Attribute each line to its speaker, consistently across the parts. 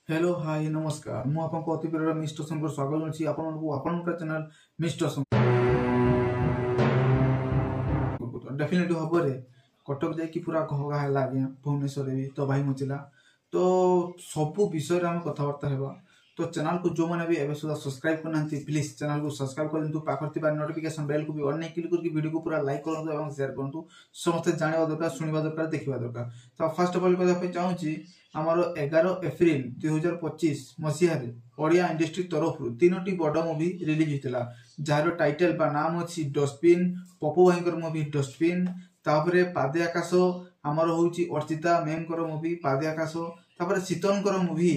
Speaker 1: Hello hi नमस्कार मु आपको अति प्रिय मिस्टर शंकर स्वागत करछि आपनकर चैनल मिस्टर शंकर। डेफिनेटली हबरे कटक जाई कि पूरा घगा हैला आज्ञा भुवनेश्वर भी तो भाई मचिला तो सबु विषय रे हम कथावार्ता हेबा। तो चैनल को जो माने भी एबे सुधा सब्सक्राइब करना प्लीज चैनल को सब्सक्राइब कर दिंतु पाखरती नोटिफिकेशन बेल को भी ऑन नहीं क्लिक करके वीडियो को पूरा लाइक करंतु एवं शेयर करंतु समस्त जानवा दरकार सुनिबा दरकार देखिबा दरकार। तो फर्स्ट ऑफ ऑल कहबा पे चाहूची आमर 11 एप्रिल 2025 मसीहा रे ओडिया इंडस्ट्री तरफ तीनोटी बड़ मूवी रिलीज होता जार टाइटल बा नाम अच्छी डस्टबिन पप्पू भाई मूवी डस्टबिन तापरे पादे आकाश आमर होउची अर्चिता मैम कर मूवी पादे आकाश तापरे शीतन कर मूवी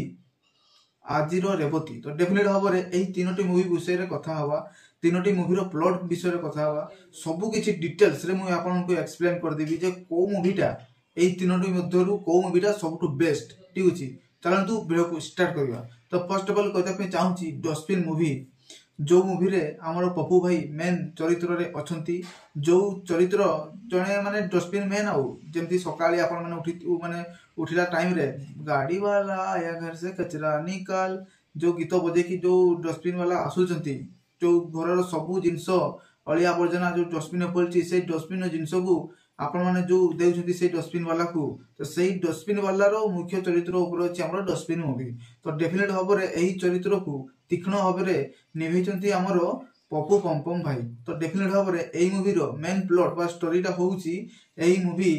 Speaker 1: आजिर रेवती। तो डेफिनेट भाव में यही तीनोटी मूवी विषय रे कथा हवा तीनोटी मूवी रो प्लॉट विषय रे कथा हवा सबु किछि डिटेल्स रे मु आपन को एक्सप्लेन कर देबी जे को मूवीटा एही तीनोटी मध्यरु को मूवीटा सबटु बेस्ट ठीक अछि। चलंतु वीडियो को स्टार्ट करिया। तो फर्स्ट ऑफ ऑल कहता पे चाहूची डस्टबिन मूवी जो मूवी रे हमर पप्पू भाई मेन चरित्र रे अछंती जो चरित्र जने माने डस्टबिन मेन आउ जेमती सकाळी आपण माने उठी माने उठिला टाइम रे गाड़ी वाला आया घर से कचरा निकाल जो गीत बजे कि जो डस्टबिन वाला आसुचंती जो घर सबू जिनस अलिया आवर्जना जो डस्टबिन पड़ची से डस्टबिन जिनस को आपण माने जो देउछंती से डस्टबिन वाला को तो सेही डस्टबिन वाला रो मुख्य चरित्र ऊपर अछि हमर डस्टबिन मूवी। तो डेफिनेट भाव में एही चरित्र को तीक्ष्ण भाव में निभेचंती हमर पप्पू पम्पम भाई। तो डेफिनेट भाव में एही मूवी रो मेन प्लॉट बा स्टोरीटा होउची एही मूवी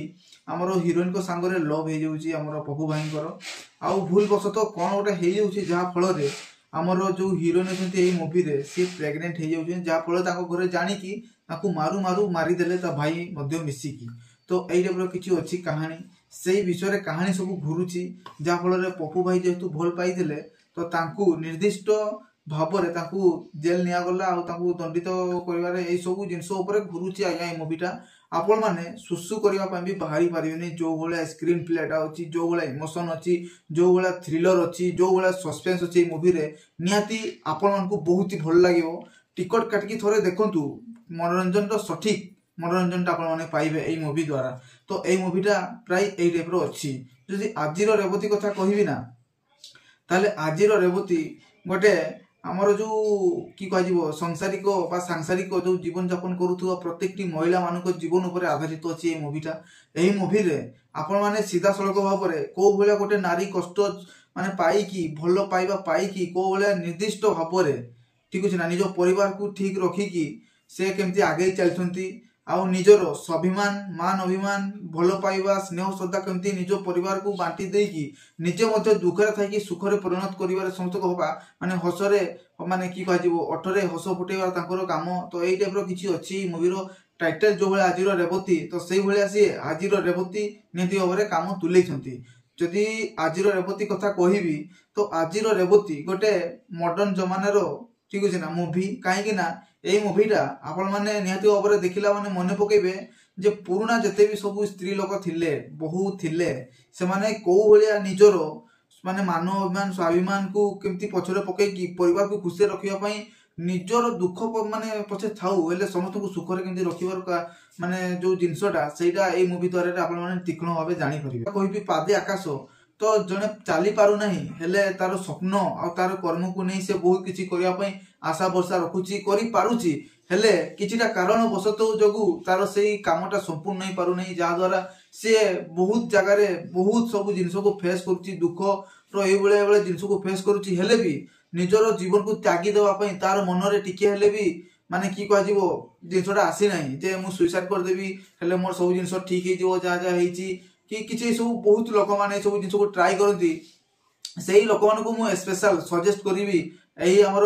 Speaker 1: हमर हीरोइन को सांगरे लव हे जाउची हमर पप्पू भाई कर आउ भूल बसत कोन गोटे हे जाउची जहा फल रे हमर जो हीरोइन अछंती एही मूवी रे सी प्रेग्नेंट हे जाउची जहा फल ताको घरे जानी कि ताकू मारू मारू मारी देले ता भाई मध्य मिसी की। तो एई टाइप किछि अछि कहानी सेही विषय रे कहानी सब घुरुची जहा फल रे पप्पू भाई जेतु भल पाई देले तो तांकू निर्दिष्ट भाव रे तांकू जेल निया गला आ तांकू दंडित करिवारे एई सब जिंस ऊपर घुरुची आया ए मूवीटा आपण माने सुसु करिवा पय भी बाहरी पारिबेनी जो भले स्क्रीन प्लेटा अछि जो भले इमोशन अछि जो भले थ्रिलर अछि जो भले सस्पेंस अछि मूवी रे निहाती आपण मानकू बहुत ही भल लागिवो टिकट काटकी थोरे देखंतु मनोरंजन तो सठिक मनोरंजन टा आपण माने पाइबे एई मूवी द्वारा। तो एई मूवीटा प्राय एई टाइप रो अछि जदि आजिर रेवती कथा कहिबी ना ताले आजिर रेवती गोटे आमर जो कि कह सांसारिक बा सांसारिक जो जीवन यापन करुवा प्रत्येक महिला मान जीवन उपर आधारित अच्छी ये मूवीटा यही मूवी रे आपण माने सीधा सड़क भाव में कौ भाया गोटे नारी कष्ट माने पाई भल पाइबा पाई कौ भाया निर्दिष्ट भाव में ठीक अच्छे ना निज परिवार को ठीक रखिकी से केमती आगे चलती आउ निजर स्वाभिमान मान अभिमान भल पाइबा स्नेह श्रद्धा केमती निज परिवार को बांटी देकी निजे मध्य दुखरे थी सुखरे परिणत कर समस्त हवा माने हसरे माने कि अठरे हस फुटेबार तांकर काम। तो यही टाइप किसी अच्छी मूवीर टाइटल जो भाई आजिर रेवती तो से भाया सी आजिर रेवती निहती भाव में काम तुले जदि आजिर रेवती कथा कहबी तो आजिर रेवती गोटे मॉडर्न जमानार ठीक अच्छे ना मूवी कहीं यही मूवीटा आपण मैंने निहाती भाव में देखला मैंने मन पकेबे जे पुराना जिते भी सब स्त्री लोक थिले बहु थिले से माने कौ भाया निजर माने मान अभिमान स्वाभिमान को केमती पछरे पकईकी परिवार को खुशी रखा निजर दुख माने पछे थाऊ हेले समस्त को सुखरे केमती रखिबार माने जो जिनसटा सेटा ए मूवी द्वारा आपण माने तीक्ष्ण भाव जानि परिबे। कहबी पादे आकाश तो जने चली पारु नहीं हेले तार स्वप्न आ तार कर्म को नहीं से बहुत किछि करिया पई आशा वर्षा रखुची करि पारुची हेले किछिटा कारण बसत जगु तार सेही कामटा संपूर्ण नहीं पारु नहीं जहा द्वारा से बहुत जगह रे बहुत सब जिंस को फेस करुची दुख रो एई बेले जिंस को फेस करुची हेले भी निजर जीवन को त्यागी देवा पई तार मन रे टिके हेले भी माने की कह जीवो जिंसटा आसी नहीं जे मु सुसाइड कर देबी हेले मोर सब जिंस ठीक हे जीवो जा जा हेची कि किसी सब बहुत लोक माने सब जिंस को ट्राई करती से लोक मान को मु स्पेशल सजेस्ट करी यही हमर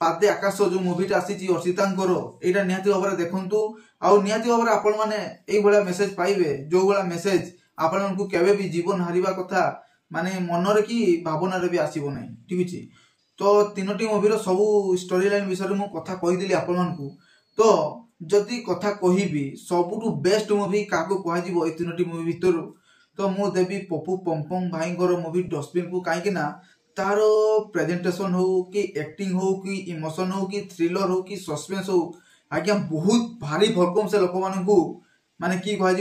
Speaker 1: पादे आकाश जो मूवीटा आसी अर्चितांकर एटा निहाती भाव में देखंतु आउ निहाती भाव में आपण माने एई भला मेसेज पाइबे जो भला मेसेज आपण मानकू केबे भी जीवन हारिबा कथा माने मन रे की भावना रे भी आसीबो नै ठीक अछि। तो तीनोटी मूवी रो सब स्टोरी लाइन विषय मु कथा कहि देली आपण मानकू। तो जदि कथा कहिबी सबुटु बेस्ट मूवी काको कहा जीवो ए तीनोटी मूवी भितर तो मु देबी पप्पू पम्पम भाई मूवी डस्टबिन को कहीं ना तार प्रेजेंटेशन हो कि एक्टिंग हो कि इमोशन हो कि थ्रिलर हो कि सस्पेंस हो आज्ञा बहुत भारी भरकम से लोक मानकू माने की कह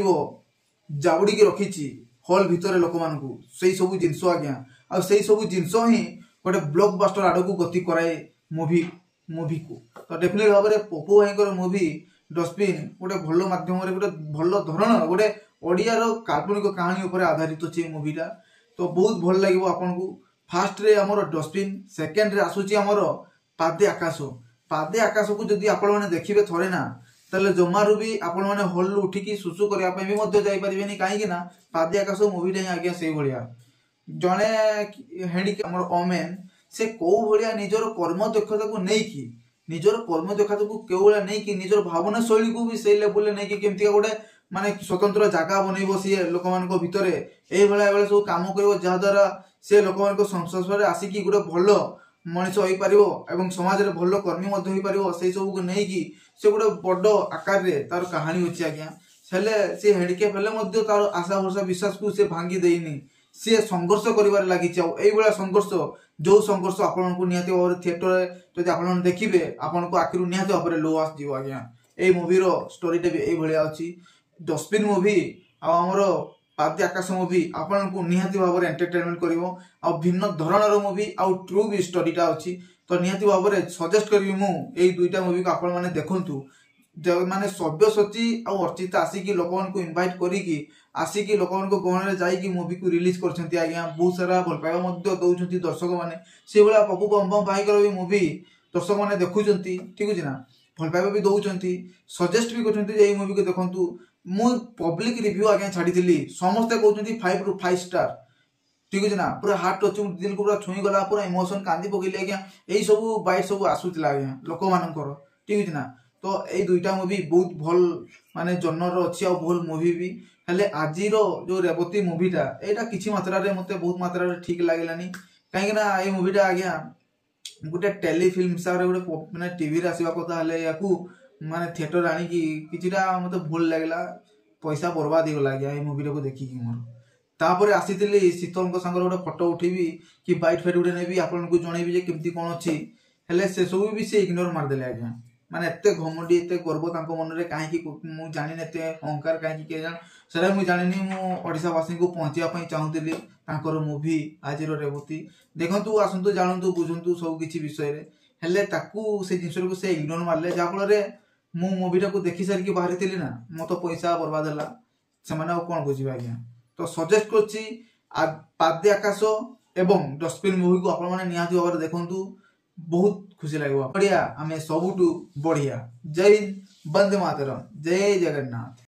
Speaker 1: जाबुड़ी रखी हॉल भितर लोक मानकू से सब जिनस आज्ञा आ सेही सब जिनस ही गोटे ब्लॉकबस्टर आड़क गति कराए मुवी को। तो डेफिनेटली भाव में पप्पू भाई मुवी डस्टबिन गोटे भल मध्यम गोटे भल धरण गोटे ओडियार काल्पनिक कहानी उपर आधारित अच्छे मुवीटा। तो बहुत भल लगे आपन को। फास्ट रे हमर डस्टबिन, सेकेंड रे आसुची हमर पादे आकाश। पादे आकाश को जदि आपण माने देखिबे थरे ना ताले जमारू भी आपण माने हॉल उठिकी सुसु करिया पे भी मध्य जाई परिबेनी काहे कि ना पादे आकाश मुवीटा ही आज्ञा सेही भलिया जने हेडी हमर ओमेन से को भलिया निजर कर्म दक्षता को नै की निजर कर्म दक्षता को केवला नै की निजर भावना शैली को भी सेही लेवल नै की केमती गोटे माने स्वतंत्र जगह बनइबो सी लोक मान को भितरे एही भला एबे सब काम करिवो जहा द्वारा से लोक मान को संस्पर्श आसिकी गोटे भल मनीष हो पारिबो एवं समाज रे भल कर्मी मध्य हो पारिबो सेही सब को नै की से गोटे बड़ आकार रे तार कहानी अछि आज्ञा हेले से हेडके फेले मध्य तार आशा भरसा विश्वास को से भांगी देइनी से संघर्ष करिवार लागि चाउ एई बळा संघर्ष जो संघर्ष आपन को निहाती और थिएटर जदि आपन देखिबे आपन को आखिरु निहाती ऊपर लो आस जीव आज्ञा एई मूवी रो स्टोरी टे भी एई भलिया अछि। डस्टबिन मूवी आ हमर पादे आकाश मूवी आपन को निहाती भाव में एंटरटेनमेंट करिवो आ भिन्न धरणर मूवी आ ट्रू भी स्टोरीटा अछि। तो निहाती भाव में सजेस्ट करिवि मु एई दुईटा मूवी को आपन माने देखंतु माने सब्यसची आ अर्चिता आसिकी लोक मान को इनवाइट करिकी आसिकी लोक मान को गहन रे जाई की मूवी को रिलीज करछंती आज्ञा बहुत सारा भल पाइबा मध्य दउछंती दर्शक माने से बळा पप्पू बम बम भाई कर भी मूवी दर्शक माने देखुचंती ठीक अछि ना भल पाइबा भी दउछंती सजेस्ट भी करछंती जे एई मूवी को देखंतु। मु पब्लिक रिव्यू आज्ञा छाड़ी दिली समस्त कहउछंती 5 रु 5 स्टार ठीक अछि ना पूरा हार्ट टच दिल को पूरा छुई गला पूरा इमोशन कांदी पगिले आज्ञा एई सब बाइट सब आसुतला आज्ञा लोक मानकर ठीक अछि ना। तो ए दुईटा मूवी बहुत भल माने जनर अच्छी आ भल मूवी भी हेले आजिर जो रेवती मूवीटा एटा किछि मात्रा रे मते बहुत मात्रा रे ठीक लागलानी काहे ना ए मूवीटा आज्ञा गोटे टेलीफिल्म हिसाब रे गोटे माने टीवी रे आसीबा कथा हले याकू माने थिएटर आनी की किछिटा मते भल लागला पैसा बर्बाद हो गला ए मूवी को देखि की मोर तापर आसीतिली शीतल को संगर गोटे फोटो उठेबी कि बाइट फेट उठे नेबी आपन को जणेबी जे केमती कोन अछि हेले से सब भी से इग्नोर मार देले आज्ञा माने एते घमंडी एते गर्व तांको मन रे काहे की मु जानि नेते अहंकार काहे की के जान सेरा मु जानिनी मु ओडिसा वासी को पहुंचिया पई चाहुतिली तांकर मूवी आजिरो रेवती देखंतु आसंतु जानंतु बुझंतु सब किछि विषय रे हेले ताकू से जिंसर को से इग्नोर मारले जा फल रे मु मूवीटा को देखि सार की बाहर थिली ना मो तो पैसा बर्बाद हला से माने कोन बुझिबा आज्ञा। तो सजेस्ट करछि पादे आकाश एवं डस्टबिन मूवी को आपण माने निहाती भाव देखंतु बहुत खुशी लगे बढ़िया आम सबुठू बढ़िया। जय हिंद, वंदे मातरम, जय जगन्नाथ।